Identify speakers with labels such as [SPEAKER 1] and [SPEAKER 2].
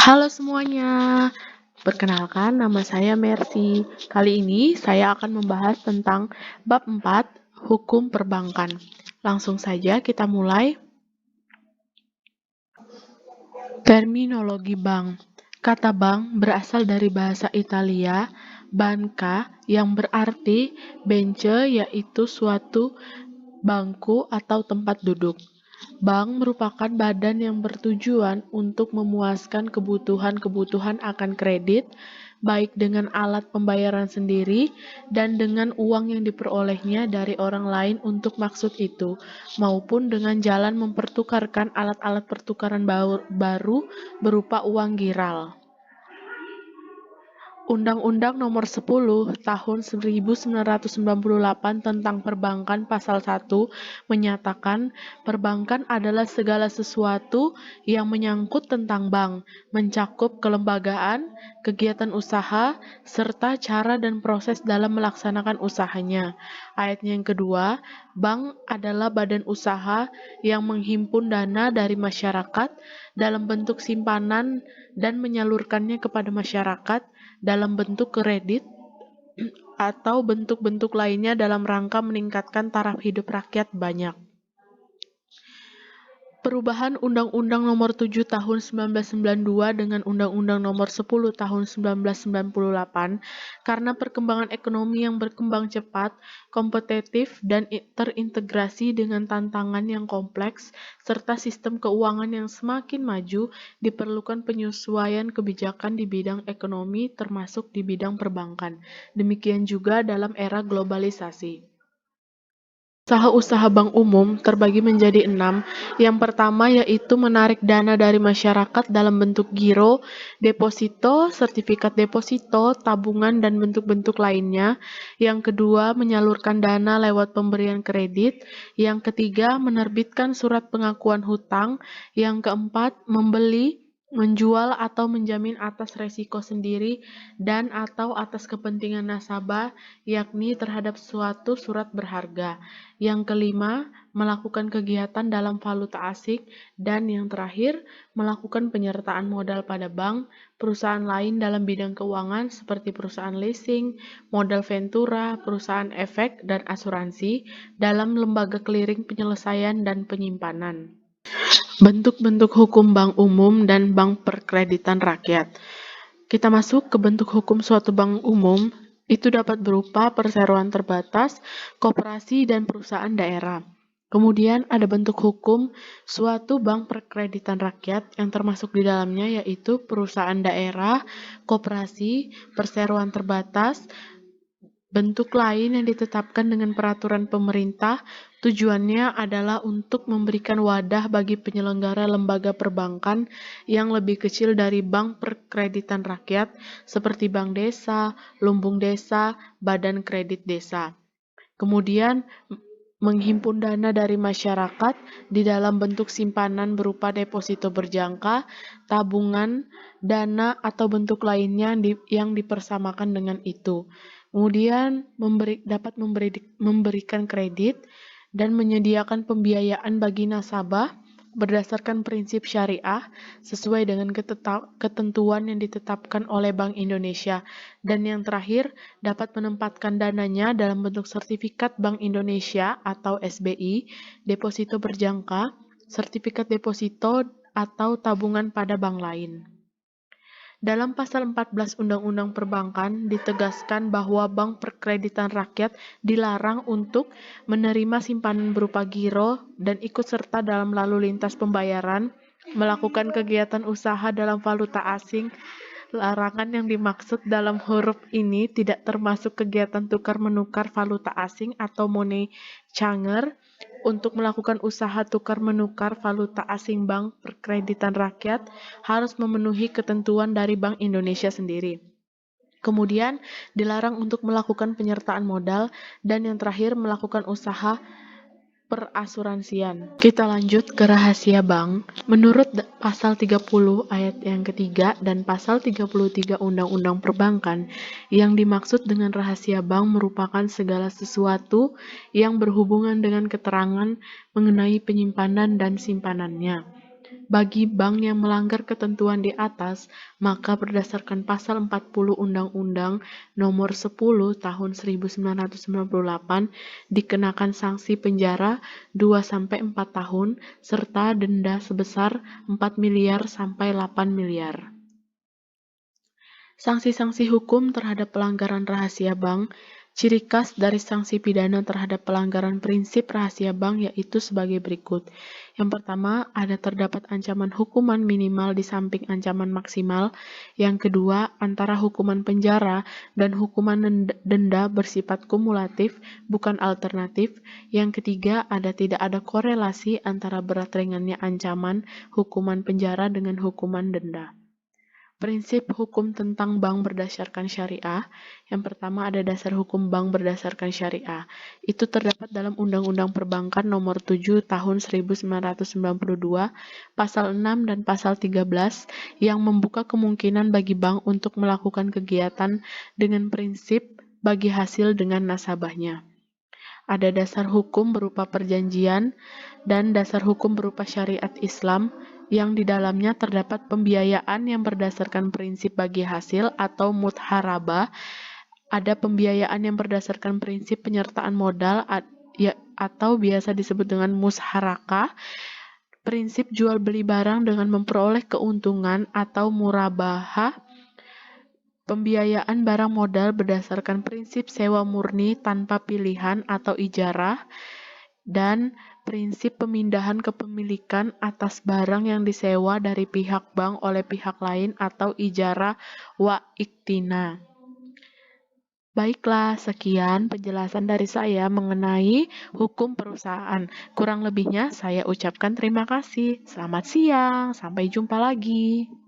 [SPEAKER 1] Halo semuanya, perkenalkan nama saya Mercy. Kali ini saya akan membahas tentang bab 4, Hukum Perbankan. Langsung saja kita mulai. Terminologi bank. Kata bank berasal dari bahasa Italia, banca, yang berarti benche, yaitu suatu bangku atau tempat duduk. Bank merupakan badan yang bertujuan untuk memuaskan kebutuhan-kebutuhan akan kredit, baik dengan alat pembayaran sendiri dan dengan uang yang diperolehnya dari orang lain untuk maksud itu, maupun dengan jalan mempertukarkan alat-alat pertukaran baru berupa uang giral. Undang-Undang Nomor 10 Tahun 1998 tentang Perbankan Pasal 1 menyatakan perbankan adalah segala sesuatu yang menyangkut tentang bank, mencakup kelembagaan, kegiatan usaha, serta cara dan proses dalam melaksanakan usahanya. Ayatnya yang kedua, bank adalah badan usaha yang menghimpun dana dari masyarakat dalam bentuk simpanan dan menyalurkannya kepada masyarakat dalam bentuk kredit atau bentuk-bentuk lainnya dalam rangka meningkatkan taraf hidup rakyat banyak. Perubahan Undang-Undang Nomor 7 Tahun 1992 dengan Undang-Undang Nomor 10 Tahun 1998 karena perkembangan ekonomi yang berkembang cepat, kompetitif, dan terintegrasi dengan tantangan yang kompleks, serta sistem keuangan yang semakin maju, diperlukan penyesuaian kebijakan di bidang ekonomi termasuk di bidang perbankan. Demikian juga dalam era globalisasi. Usaha-usaha bank umum terbagi menjadi 6. Yang pertama yaitu menarik dana dari masyarakat dalam bentuk giro, deposito, sertifikat deposito, tabungan, dan bentuk-bentuk lainnya. Yang kedua, menyalurkan dana lewat pemberian kredit. Yang ketiga, menerbitkan surat pengakuan hutang. Yang keempat, membeli, menjual atau menjamin atas resiko sendiri dan atau atas kepentingan nasabah, yakni terhadap suatu surat berharga. Yang kelima, melakukan kegiatan dalam valuta asing. Dan yang terakhir, melakukan penyertaan modal pada bank, perusahaan lain dalam bidang keuangan seperti perusahaan leasing, modal ventura, perusahaan efek, dan asuransi dalam lembaga clearing penyelesaian dan penyimpanan. Bentuk-bentuk hukum bank umum dan bank perkreditan rakyat. Kita masuk ke bentuk hukum suatu bank umum, itu dapat berupa perseroan terbatas, koperasi, dan perusahaan daerah. Kemudian ada bentuk hukum suatu bank perkreditan rakyat yang termasuk di dalamnya yaitu perusahaan daerah, koperasi, perseroan terbatas, bentuk lain yang ditetapkan dengan peraturan pemerintah. Tujuannya adalah untuk memberikan wadah bagi penyelenggara lembaga perbankan yang lebih kecil dari bank perkreditan rakyat seperti bank desa, lumbung desa, badan kredit desa. Kemudian menghimpun dana dari masyarakat di dalam bentuk simpanan berupa deposito berjangka, tabungan, dana, atau bentuk lainnya yang dipersamakan dengan itu. Kemudian dapat memberikan kredit dan menyediakan pembiayaan bagi nasabah berdasarkan prinsip syariah sesuai dengan ketentuan yang ditetapkan oleh Bank Indonesia. Dan yang terakhir, dapat menempatkan dananya dalam bentuk sertifikat Bank Indonesia atau SBI, deposito berjangka, sertifikat deposito, atau tabungan pada bank lain. Dalam pasal 14 Undang-Undang Perbankan ditegaskan bahwa bank perkreditan rakyat dilarang untuk menerima simpanan berupa giro dan ikut serta dalam lalu lintas pembayaran, melakukan kegiatan usaha dalam valuta asing. Larangan yang dimaksud dalam huruf ini tidak termasuk kegiatan tukar-menukar valuta asing atau money changer. Untuk melakukan usaha tukar-menukar valuta asing, bank perkreditan rakyat harus memenuhi ketentuan dari Bank Indonesia sendiri. Kemudian dilarang untuk melakukan penyertaan modal, dan yang terakhir melakukan usaha perasuransian. Kita lanjut ke rahasia bank. Menurut pasal 30 ayat yang ketiga dan pasal 33 Undang-Undang Perbankan, yang dimaksud dengan rahasia bank merupakan segala sesuatu yang berhubungan dengan keterangan mengenai penyimpanan dan simpanannya. Bagi bank yang melanggar ketentuan di atas, maka berdasarkan pasal 40 Undang-Undang Nomor 10 Tahun 1998 dikenakan sanksi penjara 2-4 tahun serta denda sebesar 4 miliar sampai 8 miliar. Sanksi-sanksi hukum terhadap pelanggaran rahasia bank. Ciri khas dari sanksi pidana terhadap pelanggaran prinsip rahasia bank yaitu sebagai berikut. Yang pertama, ada terdapat ancaman hukuman minimal di samping ancaman maksimal. Yang kedua, antara hukuman penjara dan hukuman denda bersifat kumulatif, bukan alternatif. Yang ketiga, tidak ada korelasi antara berat ringannya ancaman hukuman penjara dengan hukuman denda. Prinsip hukum tentang bank berdasarkan syariah. Yang pertama ada dasar hukum bank berdasarkan syariah. Itu terdapat dalam Undang-Undang Perbankan Nomor 7 Tahun 1992, Pasal 6 dan Pasal 13 yang membuka kemungkinan bagi bank untuk melakukan kegiatan dengan prinsip bagi hasil dengan nasabahnya. Ada dasar hukum berupa perjanjian dan dasar hukum berupa syariat Islam yang di dalamnya terdapat pembiayaan yang berdasarkan prinsip bagi hasil atau mudharabah, ada pembiayaan yang berdasarkan prinsip penyertaan modal atau biasa disebut dengan musyarakah, prinsip jual beli barang dengan memperoleh keuntungan atau murabahah, pembiayaan barang modal berdasarkan prinsip sewa murni tanpa pilihan atau ijarah, dan prinsip pemindahan kepemilikan atas barang yang disewa dari pihak bank oleh pihak lain atau ijarah wa iktina. Baiklah, sekian penjelasan dari saya mengenai hukum perusahaan. Kurang lebihnya saya ucapkan terima kasih. Selamat siang, sampai jumpa lagi.